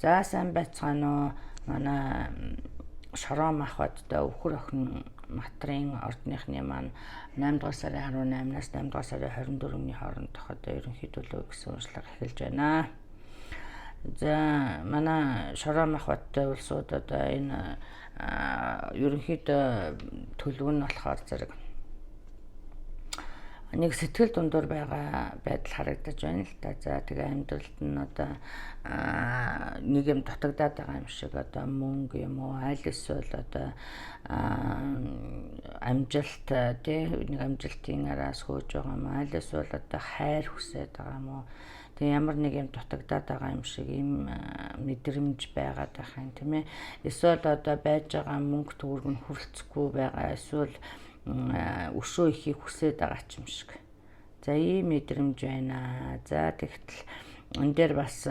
За сайн байцгаана уу. Манай Шороо махбодтой өвхөр охин матрын ордныхны маань 8 дугаар сарын 18-наас 8 дугаар сарын 24-ний хоорондох одоо ерөнхийдөө гэсэн уншлага эхэлж байна. За манай Шороо махбодтой улсууд одоо энэ ерөнхийдөө төлөв нь болохоор зэрэг нэг сэтгэл дундуур байгаа байдал харагдаж байна л да. За тэгээ амьдралд нь одоо нэг юм дутагдаад байгаа юм шиг одоо мөнгө юм уу аль эсвэл одоо амжилт тий нэг амжилтын араас хөөж байгаа юм аль эсвэл одоо хайр хүсээд байгаа юм уу. Тэгээ ямар нэг юм дутагдаад байгаа юм шиг юм мэдрэмж байгаад байх юм тийм ээ. Эсвэл одоо байж байгаа мөнгө төгрөг нь хүрэлцэхгүй байгаа эсвэл өшөө ихийг хүсээд байгаа ч юм шиг. За ийм мэдрэмж байна. За тэгтэл энэ дээр бас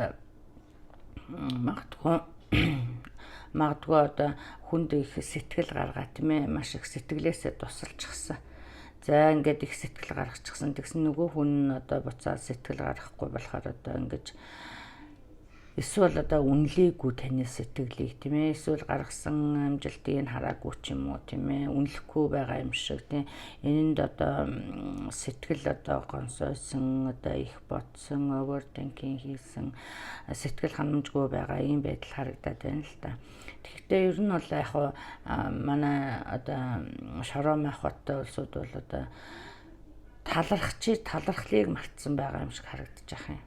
магадгүй одоо хүнд их сэтгэл гаргаа тийм ээ. Маш их сэтгэлээсээ тусалчихсан. За ингээд их сэтгэл гаргачихсан. Тэгсэн нөгөө хүн нь одоо буцаад сэтгэл гаргахгүй болохоор одоо ингэж эсвэл одоо үнэлээгүй таны сэтгэлийг тийм ээ. Эсвэл гаргасан амжилтыг хараагүй ч юм уу тийм ээ. Үнэлэхгүй байгаа юм шиг тийм. Энэнд одоо сэтгэл одоо гонсойсон одоо их ботсон overthinking хийсэн сэтгэл ханамжгүй байгаа ийм байдал харагдаад байна л да. Тэгэхдээ ер нь бол яг манай одоо Шороо махбодтой улсууд бол одоо талархлыг мартсан байгаа юм шиг харагдаж байгаа юм.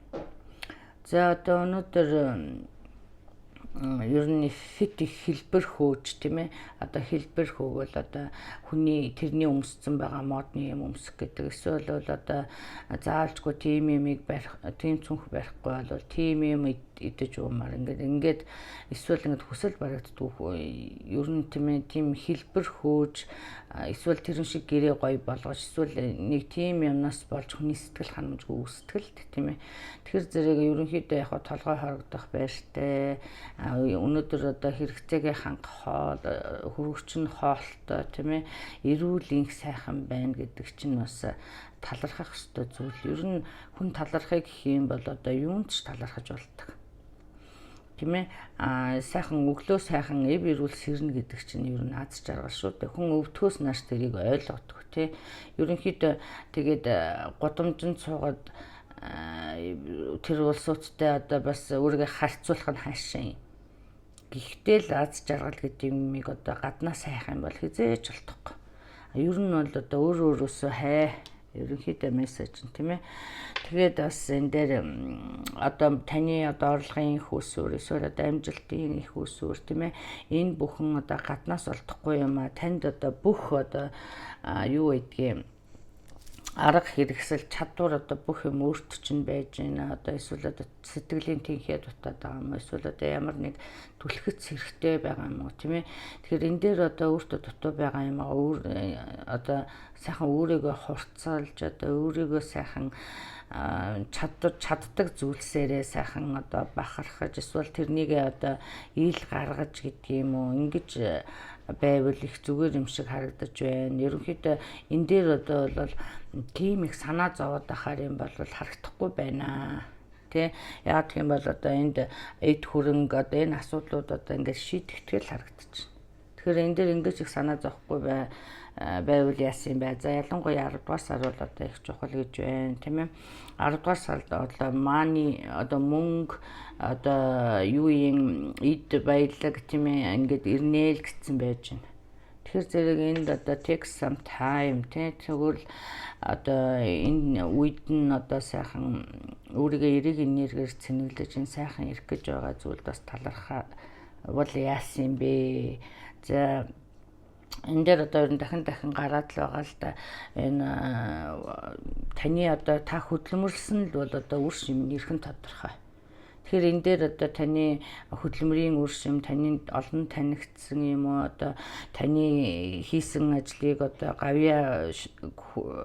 За одоо өнөөдөр ер нь фит их хэлбэр хөөж тийм ээ. Одоо хэлбэр хөөгөл одоо хүний тэрний өмссөн байгаа модны юм өмсөх гэдэг. Эсвэл бол одоо заалжгүй тийм юмыг барих, тийм цүнх барихгүй бол тийм юм идэж уумаар ингээд эсвэл ингээд хүсэл барагддгүй ер нь тийм ээ тийм хэлбэр хөөж эсвэл тэрэн шиг гэрээ гоё болгож эсвэл нэг тийм юмнаас болж хүний сэтгэл ханамжгүй үүстгэл тийм ээ. Тэгэхээр зэрэг ерөнхийдөө яг толгой хорогдох байртай өнөөдөр одоо хэрэгцээгээ хангах хоол хөргөчн хоолтой тийм ээ эрүүл инх сайхан байна гэдэг чинь бас талархах ёстой зүйл. Ер нь хүн талархыг гэх юм бол одоо юунд ч талархаж болдог. Тийм ээ сайхан өглөө сайхан эв эрүүл сэрнэ гэдэг чинь ер нь аз жаргал шүү дээ. Хүн өвдөхөөс нааш тэрийг ойлгодог тий. Ерөнхийдөө тэгээд гудамжинд суугаад тэр улсуудтай одоо бас өөрийгөө харьцуулах нь хаашаа юм. Гэхдээ л аз жаргал гэдэг юмыг одоо гаднаа сайхан бол хизээж болтохгүй. Ер нь бол одоо өөрөөсөө ерөнхийдөө мессеж нь тийм ээ. Тэгээд бас энэ дээр одоо таны одоо орлогын их усүр эсвэл одоо амжилтын их усүр тийм ээ. Энэ бүхэн одоо гаднаас олдохгүй юм а. Танд одоо бүх одоо юу гэдгийг арга хэрэгсэл чадвар одоо бүх юм өөртөө чинь байж байна. Одоо эсвэл одоо сэтгэлийн тэнхээ дутаад байгаа юм. Эсвэл одоо ямар нэг түлхэц хэрэгтэй байгаа юм уу тийм ээ. Тэгэхээр энэ дээр одоо өөртөө дутуу байгаа юм а. Одоо сайхан өөрийгөө хурцлж одоо өөрийгөө сайхан чаддаг зүйлсээрээ сайхан одоо бахархаж эсвэл тэрнийгээ одоо ил гаргаж гэдэг юм уу. Ингэж байвал их зүгээр юм шиг харагдаж байна. Ерөнхийдөө энэ дээр одоо бол тийм их санаа зовоод ахаар юм бол харагдахгүй байна. Тэ яг тийм бол одоо энд эд хөрөнгө одоо энэ асуудлууд одоо ингээд шийдэгдэл харагдаж байна. Тэгэхээр энэ дээр ингэж их санаа зовхгүй байвал яасан юм бэ? За ялангуяа 10 дугаар сар бол одоо их чухал гэж байна тийм ээ. 10 дугаар сард одоо мани одоо мөнгө одоо юуийн эд баялаг тийм ээ ингээд ирнээл гэсэн байж байна. Тэгэхээр зэрэг энд одоо take some time тэгвэл одоо энэ үед нь одоо сайхан өөрийгөө эрэг энергээр цэнэглэж энэ сайхан ирэх гэж байгаа зүйлд бас талархаа бол яасан юм бэ? За энэ дээр одоо ер нь дахин гараад л байгаа л да. Энэ таны одоо та хөдөлмөрлсөн л бол одоо үр шим нэрхэн тодорхой. Тэгэхээр энэ дээр одоо таны хөдөлмөрийн үр шим, таны олон танигдсан юм уу одоо таны хийсэн ажлыг одоо гавьяа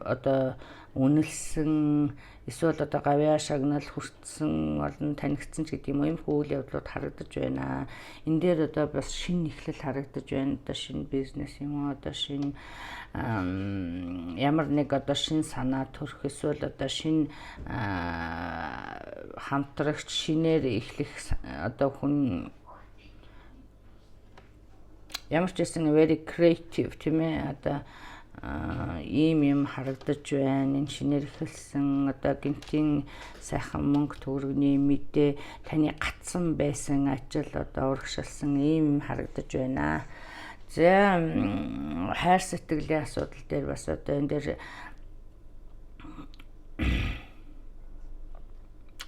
одоо үнэлсэн эсвэл одоо гавьяа шагнал хүртсэн олон танигдсан ч гэдэг юм уу ийм үйл явдлууд харагдаж байна. Энэ дээр одоо бас шинэ эхлэл харагдаж байна. Одоо шинэ бизнес юм уу одоо шинэ ямар нэг одоо шинэ санаа төрөх эсвэл одоо шинэ хамтрагч шинээр эхлэх одоо хүн ямар ч гэсэн very creative тийм ээ одоо ийм юм харагдаж байна. Энэ шинээр эхэлсэн одоо гинтийн сайхан мөнгө төгрөгийн мэдээ таны гацсан байсан ажил одоо урагшилсан ийм харагдаж байна. За хайр сэтгэлийн асуудал дээр бас одоо энэ дээр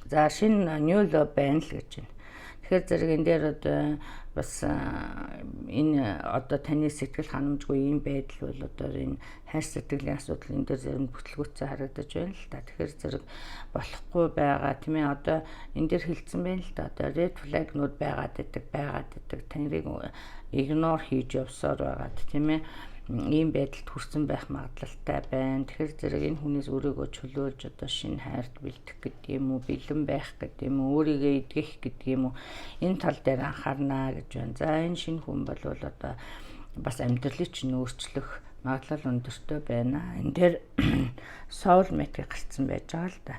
за шинэ new law байна л гэж байна. Тэгэхээр зэрэг энэ дээр одоо бас энэ одоо таны сэтгэл ханамжгүй ийм байдал бол одоо энэ хайр сэтгэлийн асуудал энэ дээр зарим бүтлгүүцээ харагдаж байна л та. Тэгэхээр зэрэг болохгүй байгаа тийм ээ одоо энэ дээр хэлсэн байна л да. Одоо red flag-нууд байгаад байдаг. Таныг игнор хийж явсаар байгаад тийм ээ ийм байдалд хүрсэн байх магадлалтай байна. Тэгэхээр зэрэг энэ хүнээс өөрийгөө чөлөөлж одоо шинэ хайрт бэлдэх гэдэг юм уу, бэлэн байх гэдэг юм уу, өөрийгөө эдгэх гэдэг юм уу энэ тал дээр анхаарна гэж байна. За энэ шинэ хүн бол одоо бас амьдралыг чинь өөрчлөх магадлал өндөртэй байна. Энэ дээр soulmate гарцсан байж байгаа л да.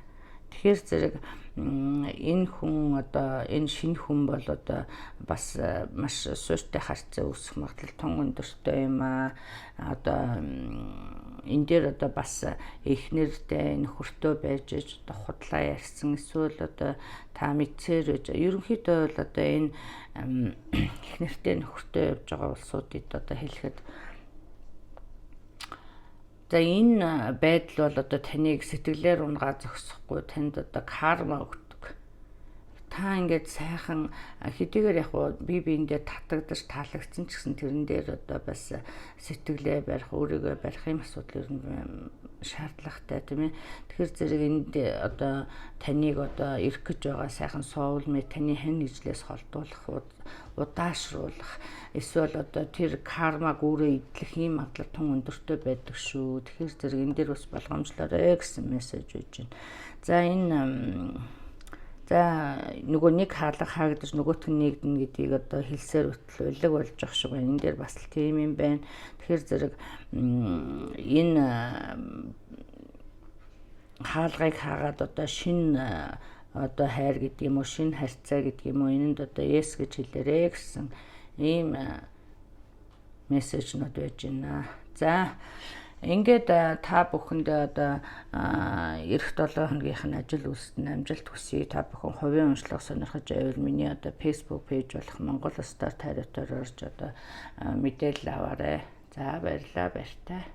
Тэгэхээр зэрэг энэ хүн одоо энэ шинэ хүн бол одоо бас маш суурьтай харьцаа үүсэх магадлал тун өндөртэй юм аа. Одоо энэ дээр одоо бас эхнэртэй нөхөртөө байж одоо худлаа ярьсан эсвэл одоо та мэдсээр байж ерөнхийдөө бол одоо энэ эхнэртэй нөхөртөө явж байгаа улсуудад одоо хэлэхэд за энэ байдал бол одоо таныг сэтгэлээр унгаа зогсохгүй танд одоо карма өгдөг. Та ингээд сайхан хэдийгээр яг бие биендээ татагдаж таалагдсан ч гэсэн тэрэн дээр одоо бас сэтгэлээ барих, өөрийгөө барих юм асуудал ер нь шаардлагатай тийм ээ. Тэгэхээр зэрэг энд одоо таныг одоо ирэх гэж байгаа сайхан soulmate таны хань ижлээс холдуулах, удаашруулах эсвэл одоо тэр кармаг өөрөө идэх ийм магадлал тун өндөртэй байдаг шүү. Тэгэхээр зэрэг энэ дээр бас болгоомжлоорой гэсэн мессеж өгч байна. За энэ нөгөө нэг хаалга хаагдаж нөгөөх нь нэгдэнэ гэдгийг одоо хэлсээр хөтөл улиг болж байгаа шиг байна. Энэ дээр бас л тийм юм байна. Тэгэхээр зэрэг энэ хаалгыг хаагаад одоо шинэ одоо хайр гэдэг юм уу, шинэ харьцаа гэдэг юм уу, энэнд одоо yes гэж хэлээрэй гэсэн ийм мессежнууд байж байна. За ингээд та бүхэндээ одоо эх 7 хоногийнх нь ажил үйлсэнд амжилт хүсье. Та бүхэн хувийн уншлага сонирхож байвал миний одоо Facebook пэйж болох Монгол Стар тариутаар орж одоо мэдээлэл аваарай. За баярлалаа баяртай.